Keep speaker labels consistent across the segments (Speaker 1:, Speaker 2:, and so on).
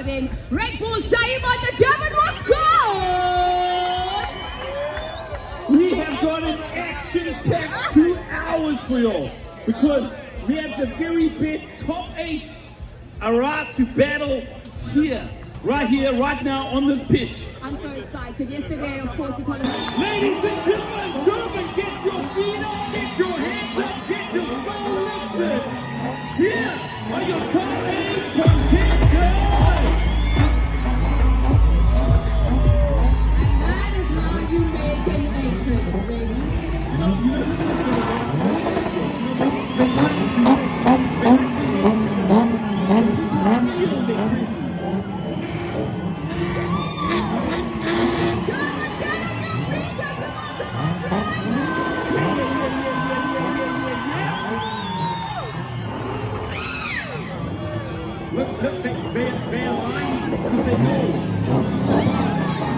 Speaker 1: riding Redbull Shayi'Moto. Durban, what's good?
Speaker 2: We have got an action-packed 2 hours for y'all because we have the very best top 8 arrived to battle here, right now on this pitch.
Speaker 1: I'm so excited. Yesterday, of course, we qualified.
Speaker 2: Ladies and gentlemen, Durban, get your feet up, get your hands up, get your soul lifted. Here are your top 8 contenders.
Speaker 1: And that is how you make an entrance, baby.
Speaker 2: Look, they're lying because they know.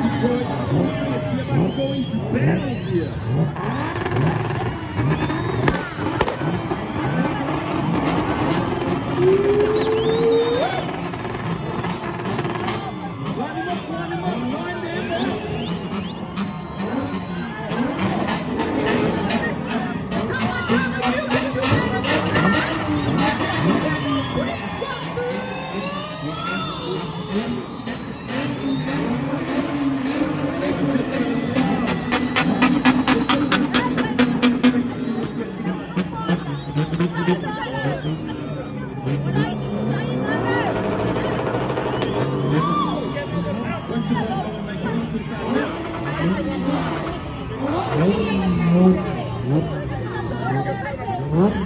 Speaker 2: Detroit, they're about going to battle here. Line them up, line them up.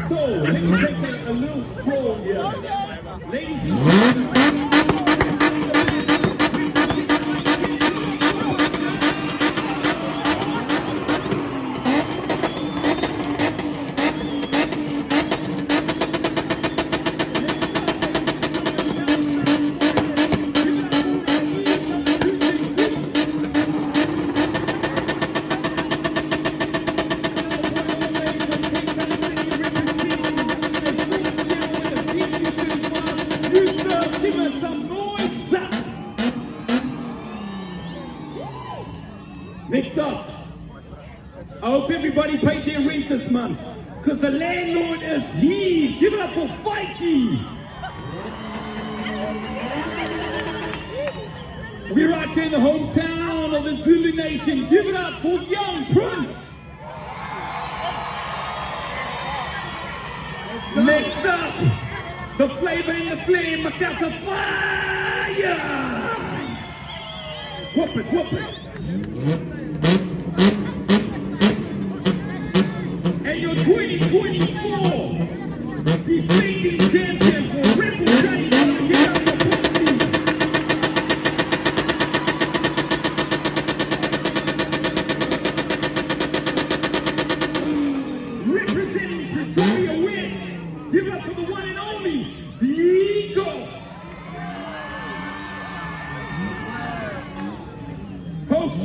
Speaker 2: So, let me take a little stroll here. Ladies and gentlemen. Next up, I hope everybody paid their rent this month, because the landlord is here. Give it up for Fikey. We're right here in the hometown of the Zulu Nation. Give it up for Young Prince. Next up, the flavor in the flame, Makasa Fire. Whoop it, whoop it. And your 2024 defending champion for Redbull Shayi'Moto, give up your Podium. Representing Pretoria West, give up for the one and only Zico. Folks,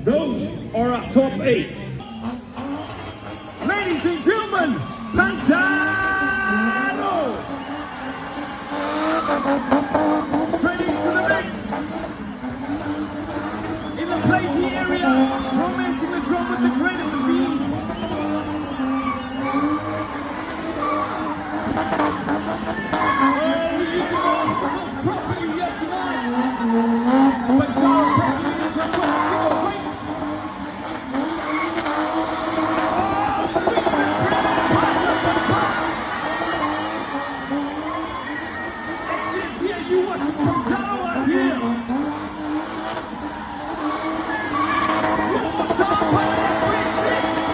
Speaker 2: those are our top 8. Ladies and gentlemen, Panjaro! Straight into the mix. In the platey area, romancing the drum with the greatest of ease. Oh, we're using all the properly here tonight. Panjaro probably into a single weight. You watching Panjaro out here. One more time, put that big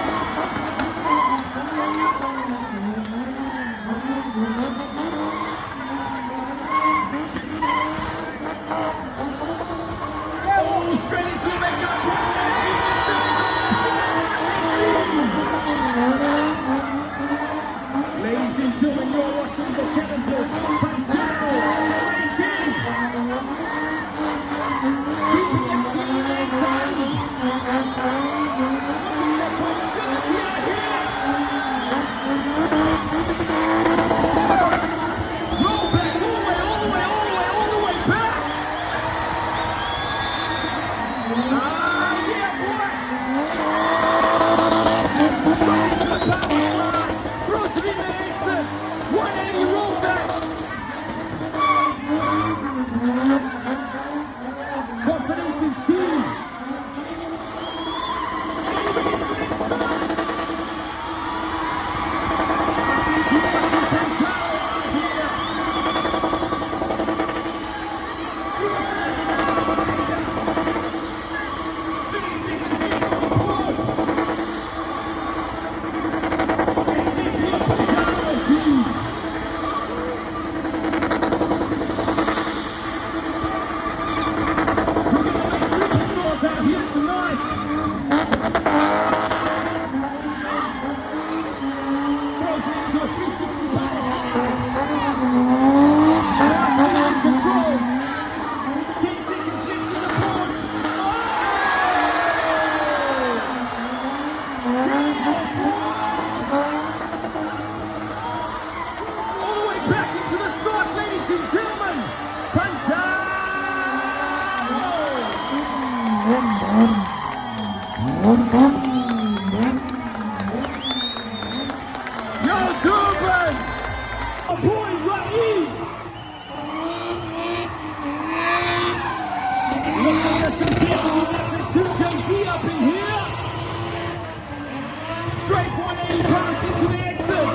Speaker 2: straight 180 pass into the exit.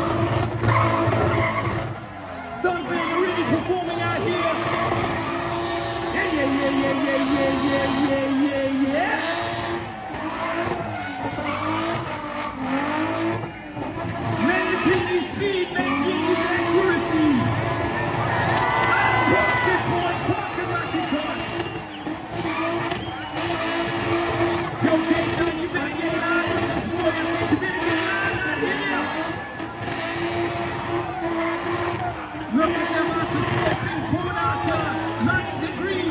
Speaker 2: Stuntman already performing out here. Yeah. Managing his speed, managing his accuracy. Parking point, parking lucky time. Yo, K9, you better get it out of this boy. You better get it out here. Look at them after stepping forward after 90 degrees,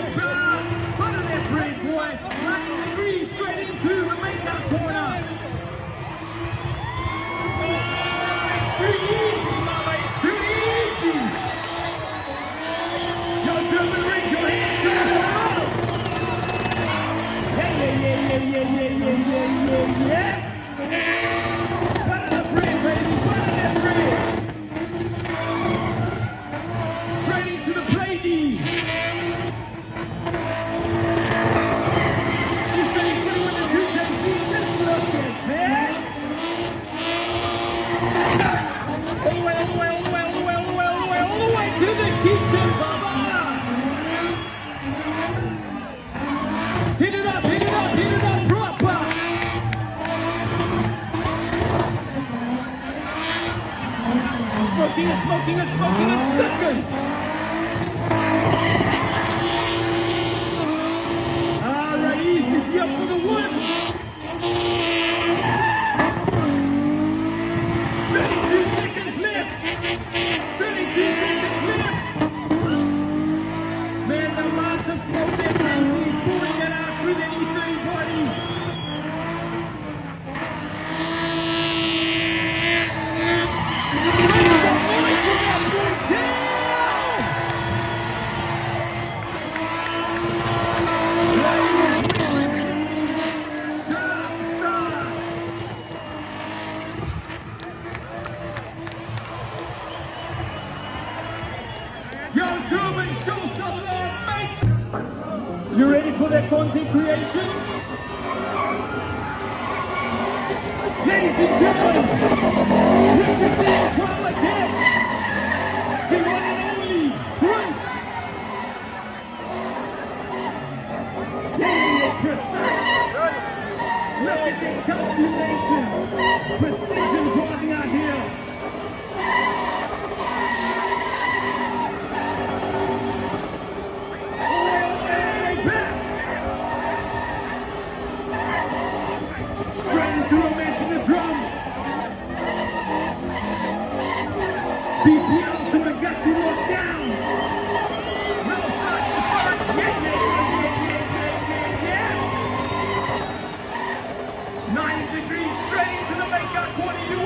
Speaker 2: front of that brake, boy. 90 degrees straight into the makeup corner. It's too easy, mama. It's too easy. Yo, Durban, raise your hands up. Yeah. Front of the brake, baby. Front of that brake. Straight into the play D. You say he's going to win the 2JC. Just look at that. All the way to the kitchen, Baba. Hit it up proper. Smoking it, sticking. Raiz is here for the win. 32 seconds left. 32 seconds left. Man, the amount of smoke that Raiz is pouring it out with any 30 body. Yo, Durban, show some love, mate! You ready for that content creation? Ladies and gentlemen, represent Bangladesh, the one and only CRUMBS. Precise. Look at the calculation. Precision driving out here. Straight into a match in the drum. BPL to the gut you locked down. No start to start. Yeah. 90 degrees straight into the makeup corner. You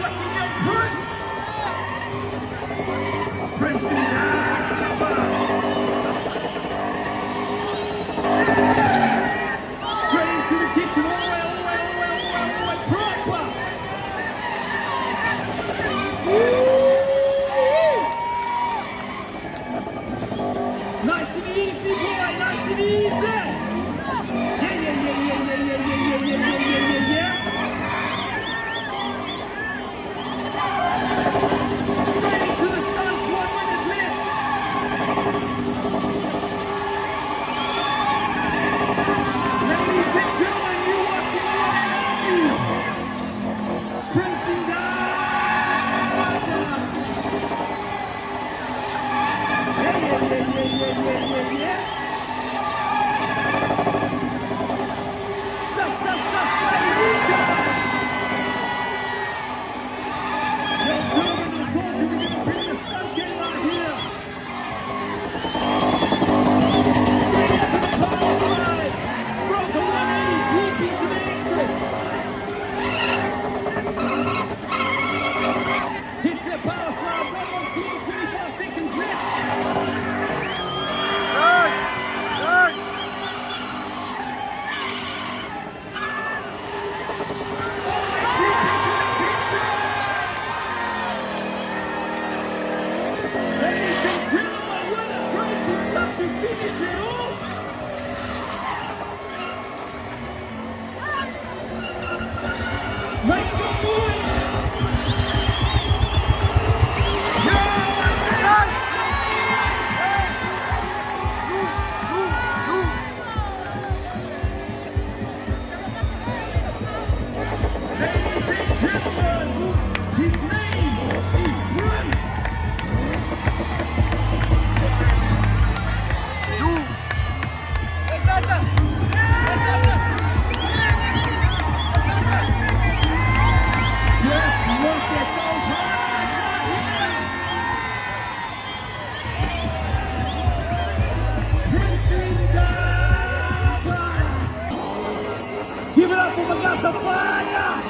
Speaker 2: Give it up for Magasa Fire!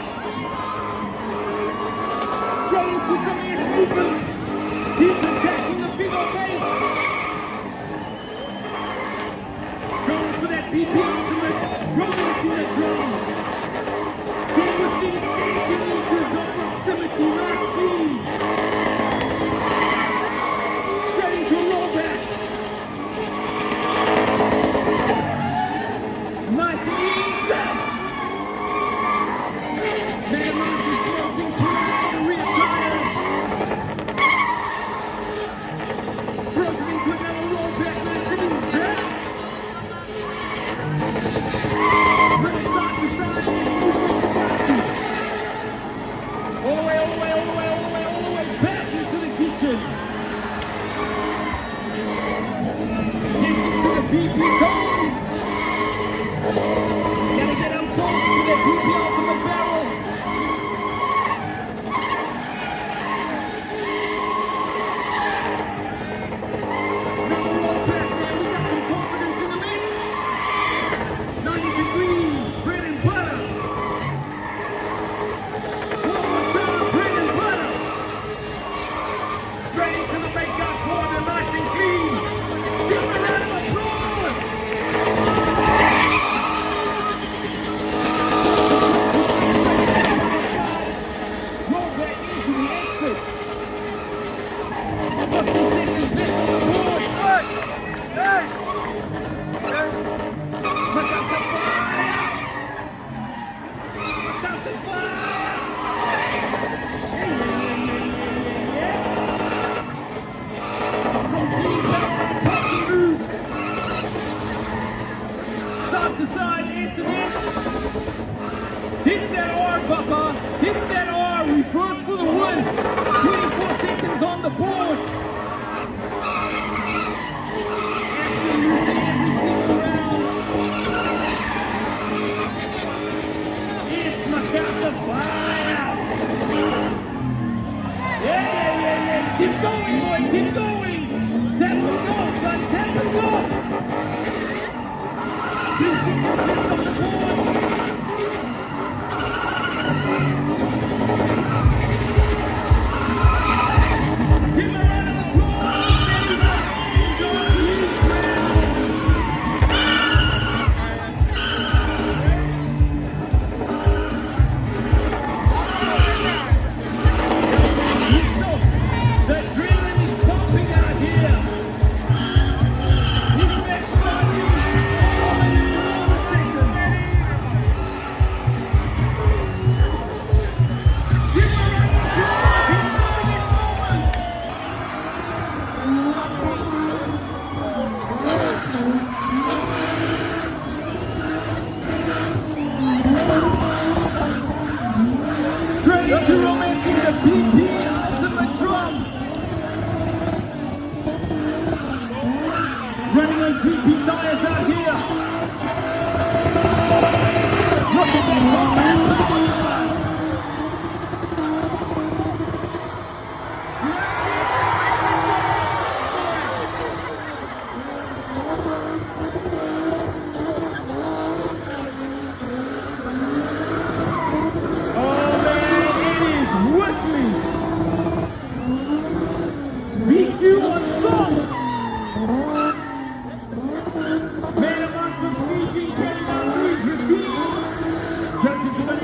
Speaker 2: Straight into some air movements. He's attacking the figure of 8. Going for that BP ultimate. Rolling it in the drum. Getting within centimeters of proximity. Nice speed. Straight into a rollback. Nice and easy. Man runs the smoking through the rear tires. Frozen into another rollback. Nice and easy. Running side to side. All the way, all the way, all the way, all the way, all the way back into the kitchen. Gets into the BP cone. Gotta get up close to the BP ultimate barrel. Another roll back there. We got some confidence in the mix. 90 degrees, bread and butter. One more time, bread and butter. Straight into the makeup corner, nice and clean. Give him a round of applause. Roll back into the exit. 50 seconds left on the board. Magasa Fire! Magasa Fire! Yeah. From Team Arb, party moves. Side to side, SMS. Hit that R, Papa. Hit that R. Reverse for the win. 24 seconds on the board. Absolutely every single round. It's Magasa Fire. Yeah. Keep going, boy. Keep going. Tap and go, son. Tap and go. 3 seconds left on the board. Give him a round of applause. Yusuf, the adrenaline is pumping out here. He's next starting all in 4 seconds. Give him a round of applause. He's moving it forward. Straight into romancing the BP ultimate drum. Running on GP tires out here. Look at that combat power. Oh man, it is whistling. VQ on song. Man amounts of speed being carried out through his routine. Judges with an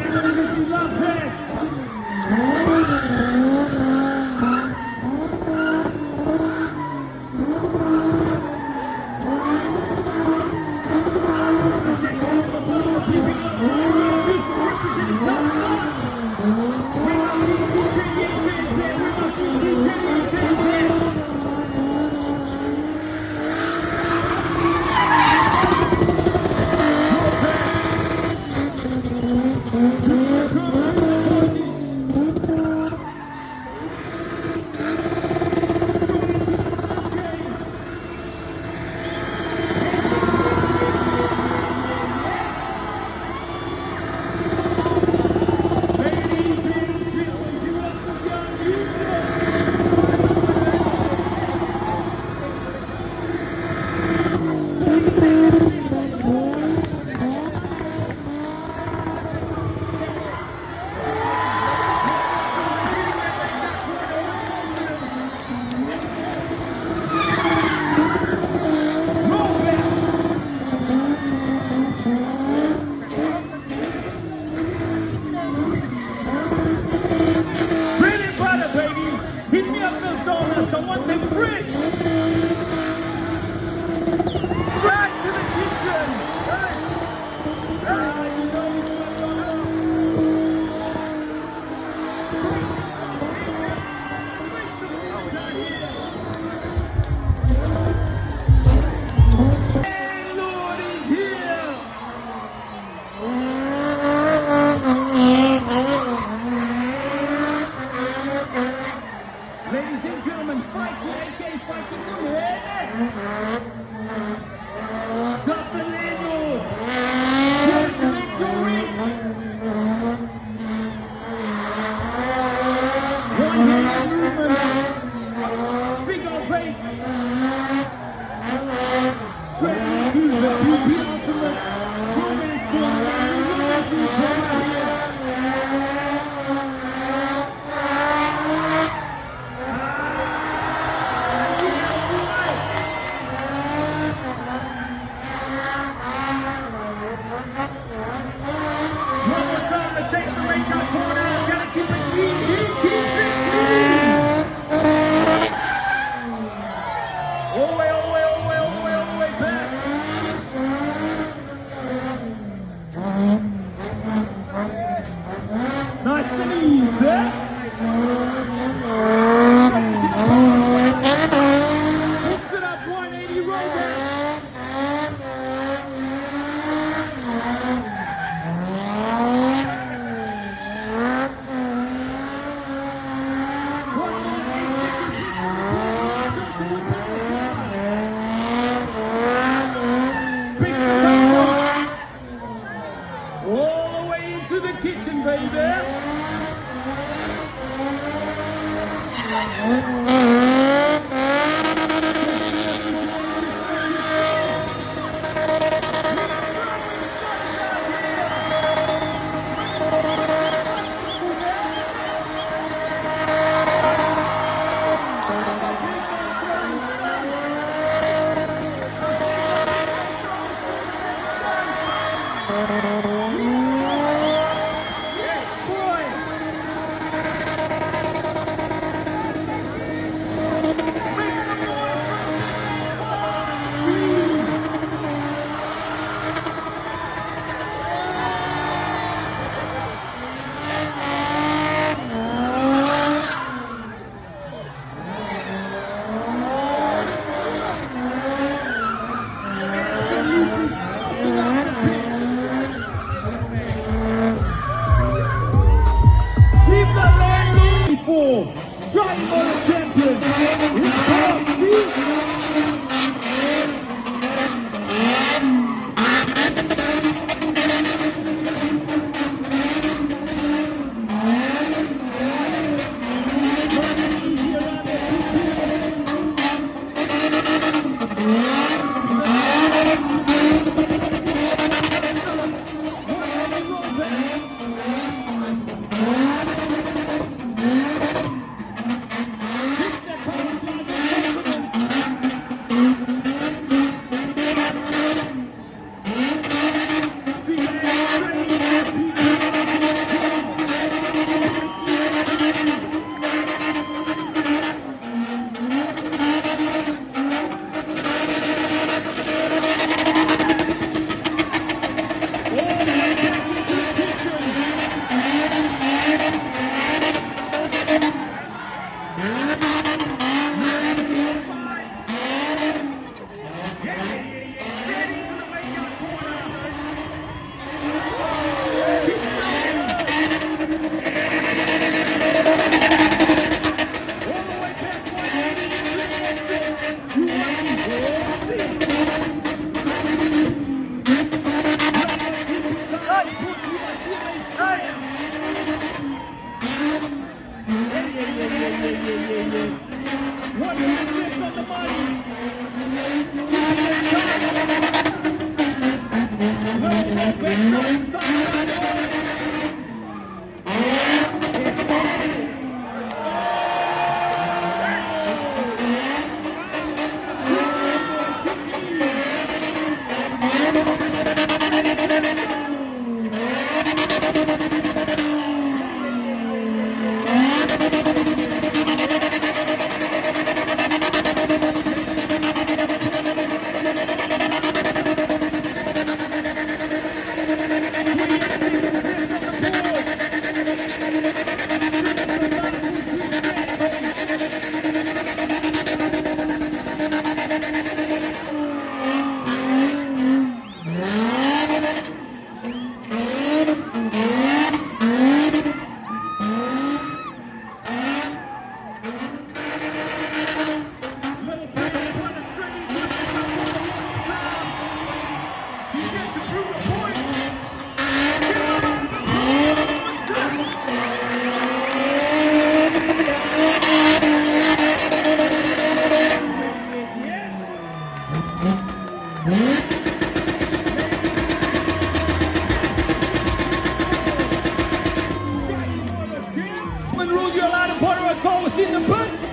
Speaker 2: destinies. Mix it up, 180 Robin. All the way into the kitchen, baby. Shayi'Moto champion. It's called, see? Rules, you're allowed to put a call within the boots.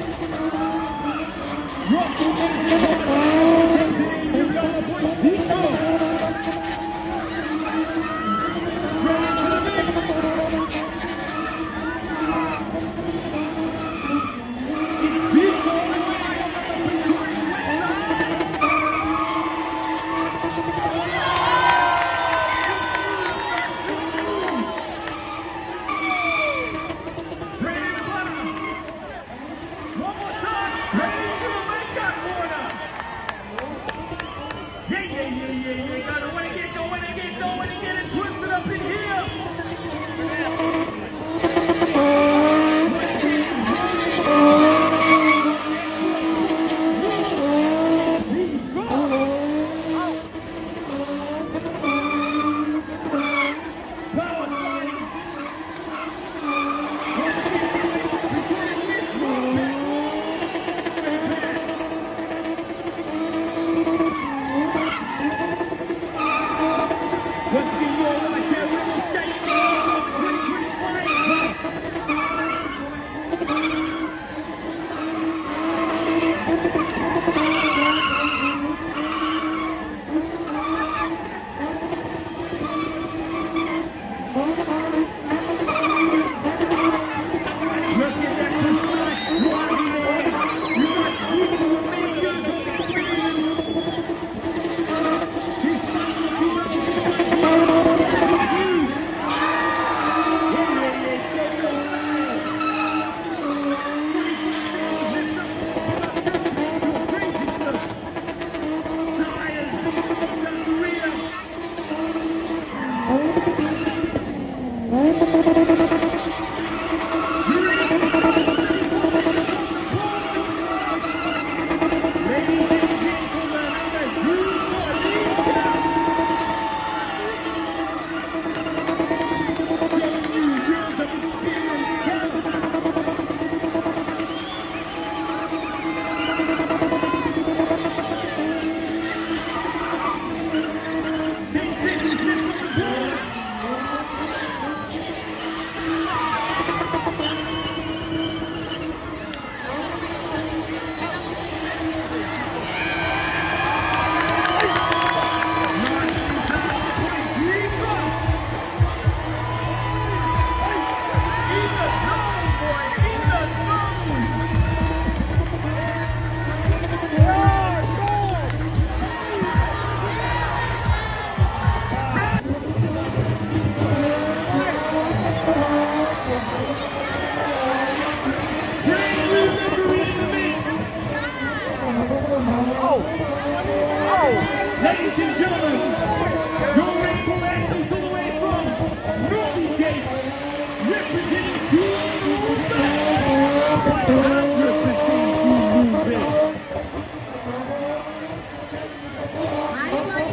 Speaker 2: 100% Team Movement.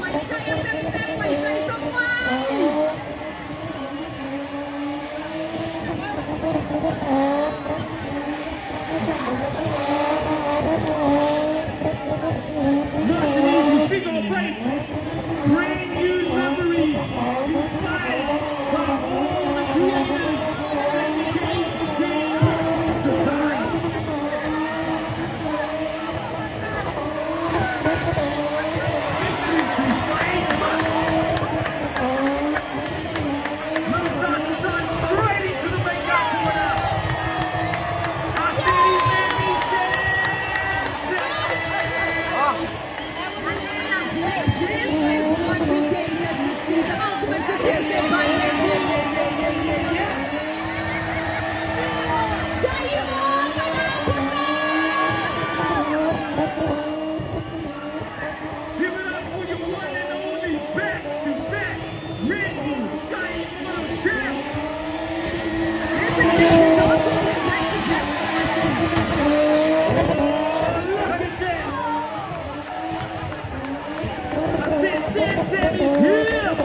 Speaker 1: Mai Shayi FM, mai Shayi semua.
Speaker 2: Nice and easy figure of eight. Brand new livery. Inspired by all the creators that create their Christmas designs. Straight into the makeup corner. I said he made me
Speaker 1: This is what you came here to see, the ultimate position by Shayi'Moto.
Speaker 2: Give it up for your one and only back-to-back Redbull Shayi'Moto champ. Look at that. I said Sam is here.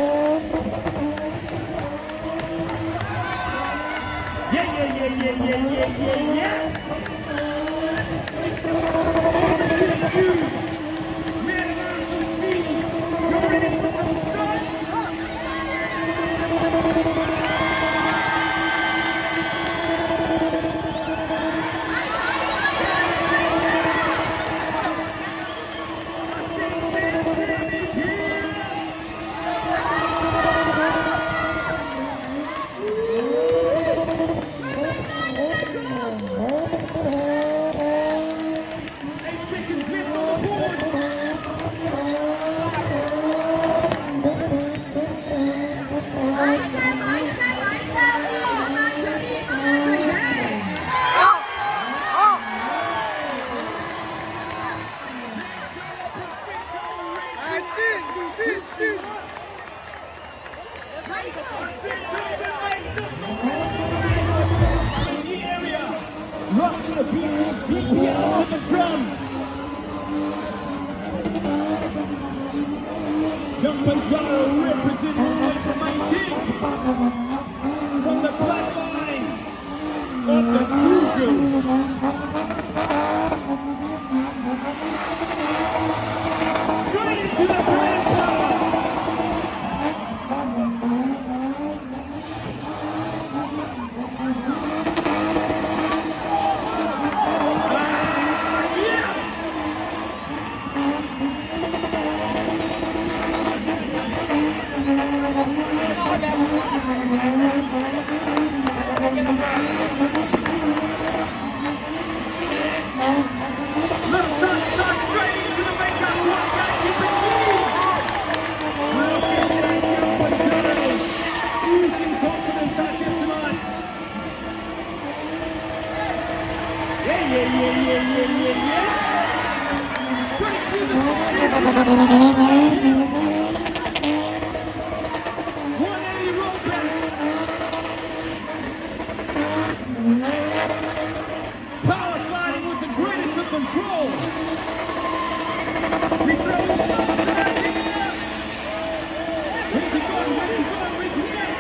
Speaker 2: Yeah. Thank you. Man, I'm so speedy. You ready for some stuff? Rocking the B-Ballas on the drums. Young Panjaro representing the main king from the bloodline of the CRUMBS. Straight into the grand power. Power sliding with the greatest of control. We throw it up right here. Where's he going? Where's he going? Where's he at?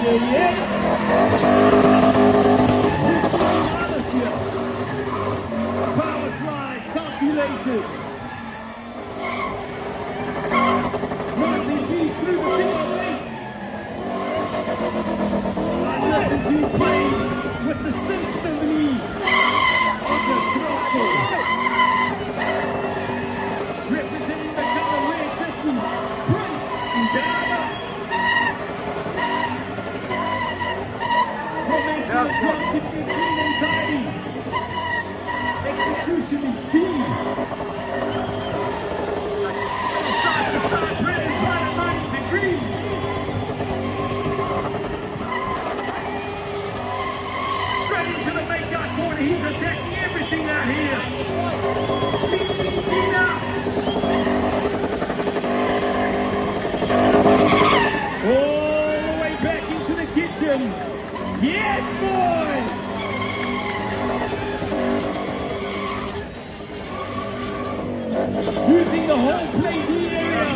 Speaker 2: B-Ballas here. Power slide, calculated. Martin B through the 208. Martin G playing with the symphony of the throttle. Representing the color red, this is Prince Panjaro. Momentum drop, keeping it clean and tidy. Execution is key. Start to start, red and white, 90 degrees. Straight into the makeout corner, he's attacking everything out here. Clean out. All the way back into the kitchen. Yes, boys! Using the whole plate area.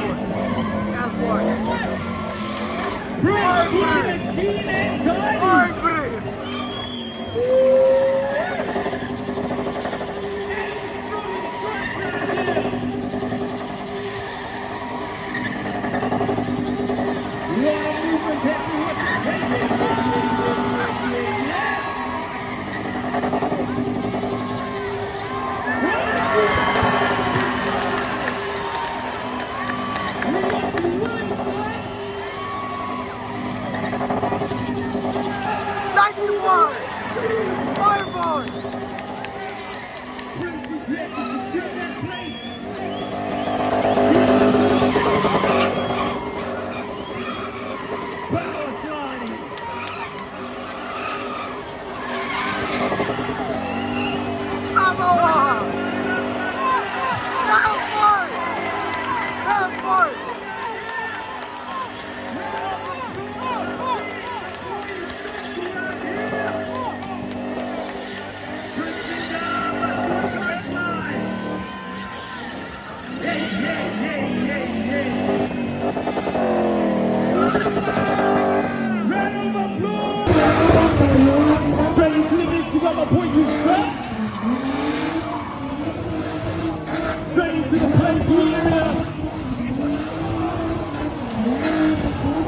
Speaker 2: Prince keeping it clean and tidy. Lot of movement happening with the Straight into the mix, you got my point, Yusuf. Straight into the play area.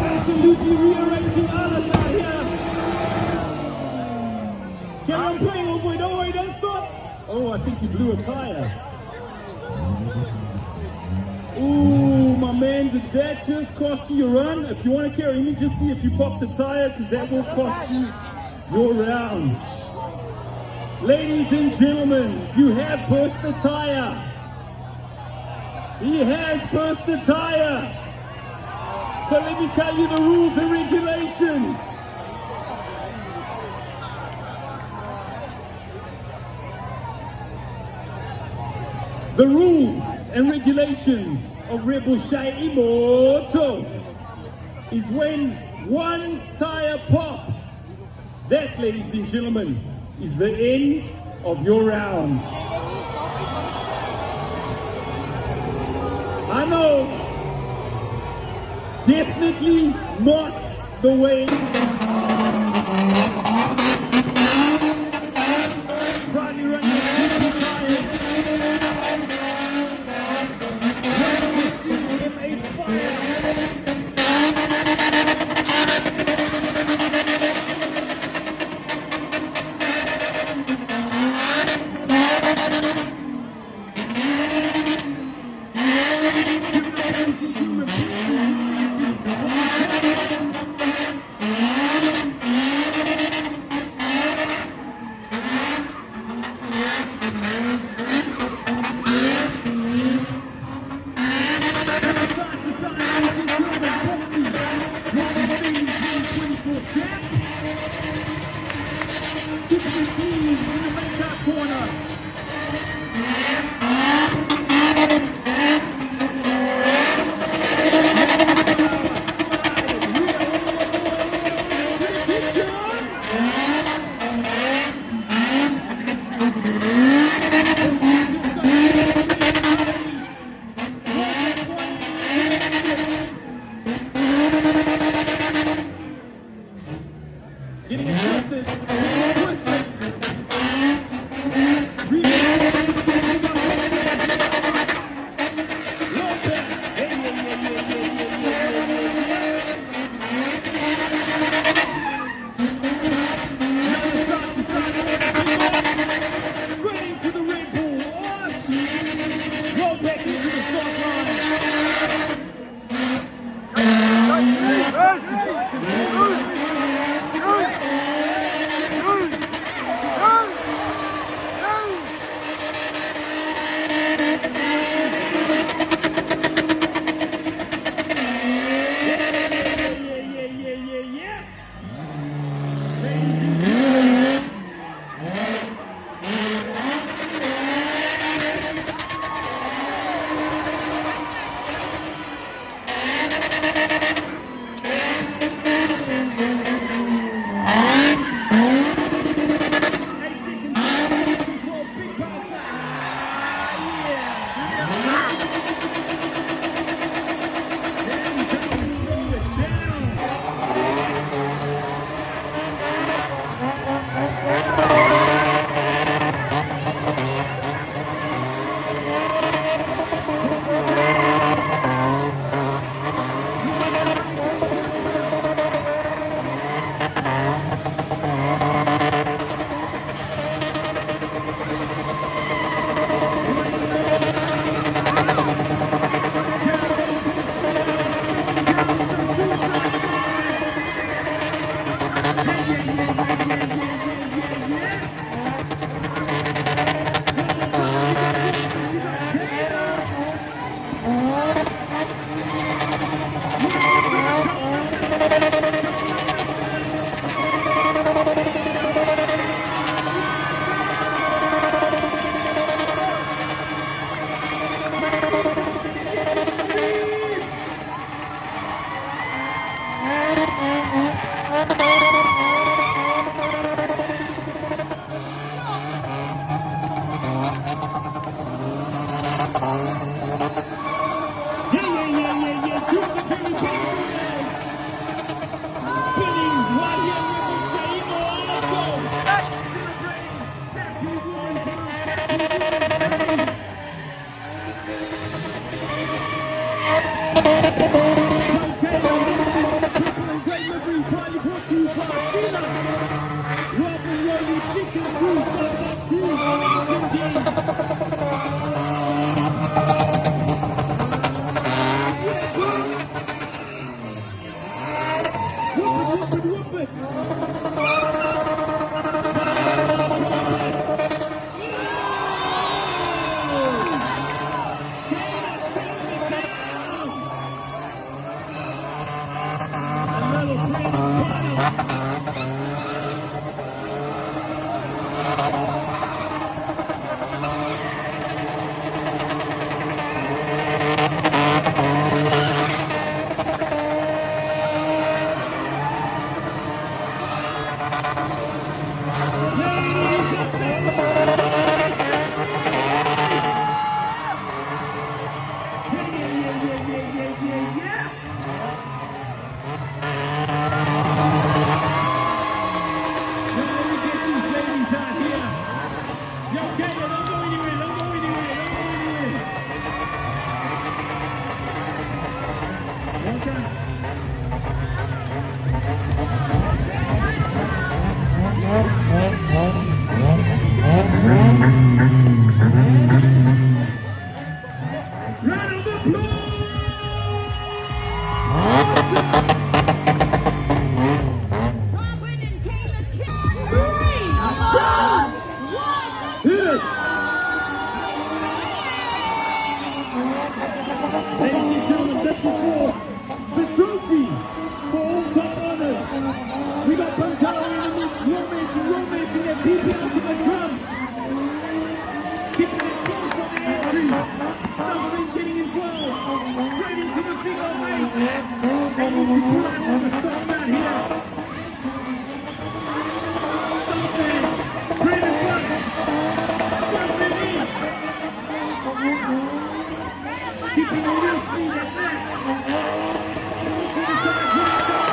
Speaker 2: Absolutely rearranging others out here. Carry on playing, old boy, don't worry, don't stop. Oh, I think he blew a tire. Ooh, my man, did that just cost you your run? If you want to carry me, just see if you popped the tire, because that will cost you your round. Ladies and gentlemen, you have burst the tire. He has burst the tire. So let me tell you the rules and regulations. The rules and regulations of Redbull Shayi'Moto is when one tire pops, that, ladies and gentlemen, is the end of your round. I know, definitely not the way. Proudly running the tires. MH Fire. We got Panjaro in the mix, romancing and people to the drum. Keeping it close on the entry. Stumbling, getting involved. Straight into the figure of eight. And you can pull out on the start mat here. Something. Bring it back. Something in. Keeping the real speed at that. To the side, right.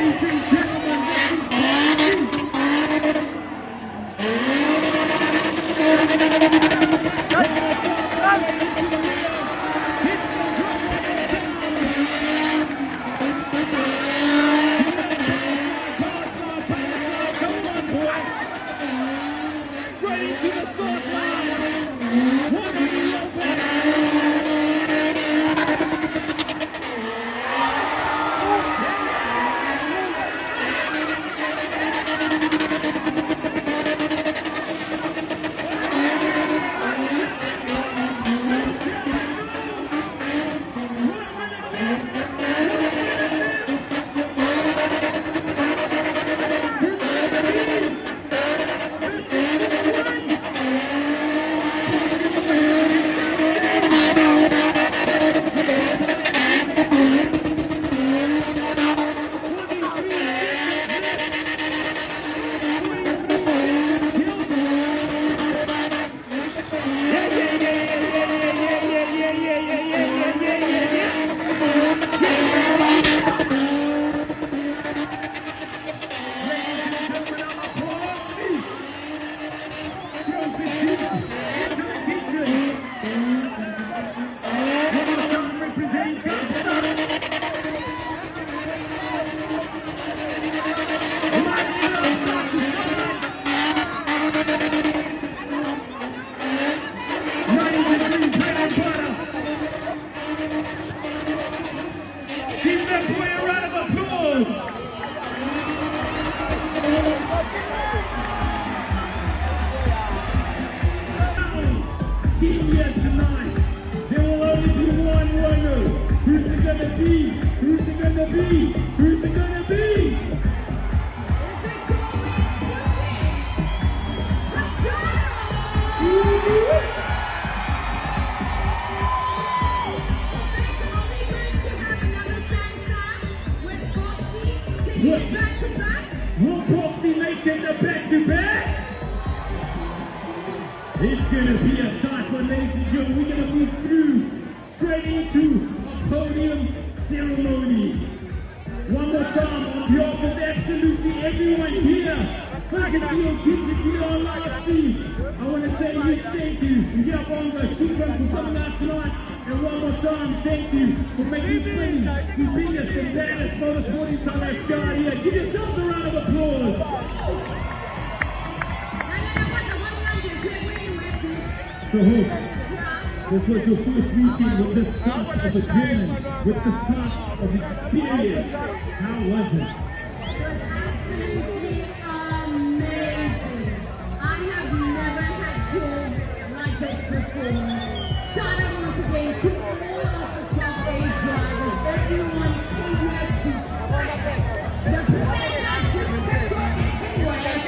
Speaker 2: Ladies and gentlemen, will Proxy make it a back-to-back? It's going to be a tight one, ladies and gentlemen. We're going to move through straight into a podium ceremony. One more time, on behalf of absolutely everyone here, faculty on teachers here on live stream, I want to say a huge thank you. We got Bongo, Shikran for coming out tonight. And one more time, thank you for making friends, for being us the baddest motorsport in South Africa here. Give yourselves a round of applause. So Hope, this was your first weekend with this type of a German, with this type of experience. How was it?
Speaker 1: It was absolutely amazing. I have never had chills like this before. Shout out once again to all of the top 8 drivers. Everyone came here to fight. The pressure just kept on making way.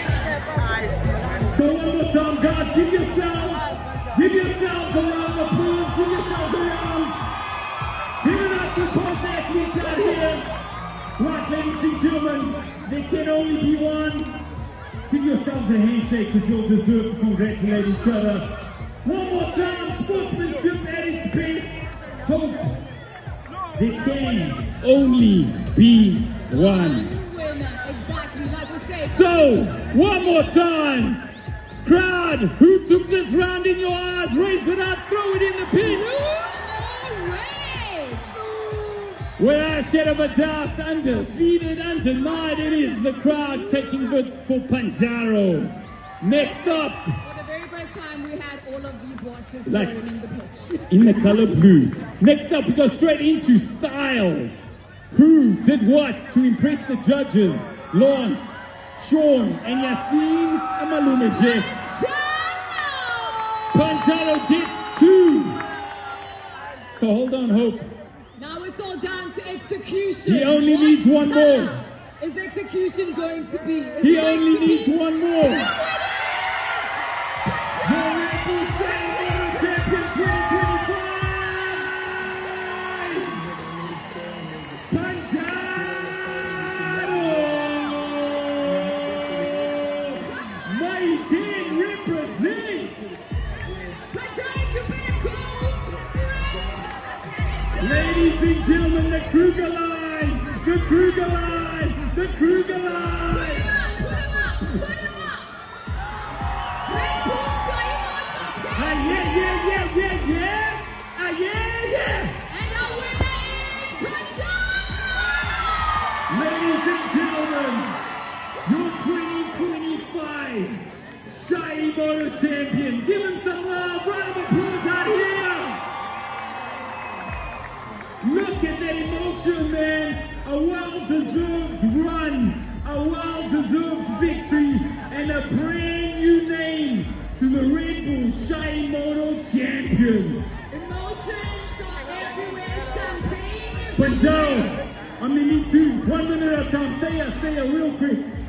Speaker 2: So one more time, guys, give yourselves a round of applause. Give yourselves a round. Give it up to both athletes out here. Right, ladies and gentlemen, there can only be one. Give yourselves a handshake because you'll deserve to congratulate each other. One more time, sportsmanship at its best. Hope there can only be one.
Speaker 1: Winner, exactly like we say.
Speaker 2: So, one more time. Crowd, who took this round in your eyes? Raise it up, throw it in the pitch. Without a shadow of a doubt, undefeated, undenied, it is the crowd taking good for Panjaro. Next up.
Speaker 1: For the very first time, we had all of these watches blowing in the pitch.
Speaker 2: In the color blue. Next up, we go straight into style. Who did what to impress the judges? Lawrence, Sean, and Yassine Amalume Jeff. Panjaro gets 2. So hold on, Hope.
Speaker 1: Now it's all down to execution.
Speaker 2: He only needs one more.
Speaker 1: Is execution going to be?
Speaker 2: He only needs one more. The Redbull Shayi'Moto Champion 2025! Panjaro! Making represents!
Speaker 1: Panjaro, you better go!
Speaker 2: Ladies and gentlemen, the Kruger line, the the Kruger line.
Speaker 1: Put him up, put him up, put him up. Redbull Shayi'Moto.
Speaker 2: Yeah. Yeah.
Speaker 1: And our winner is Panjaro.
Speaker 2: Ladies and gentlemen, your 2025 Shayi'Moto champion. Give him some love. Round of applause out here. Look at that emotion, man. A well-deserved run, a well-deserved victory, and a brand new name to the Redbull Shayi'Moto champions.
Speaker 1: Emotions are everywhere. Champagne is
Speaker 2: Panjaro, I'm gonna need you 1 minute at a time. Stay here real quick.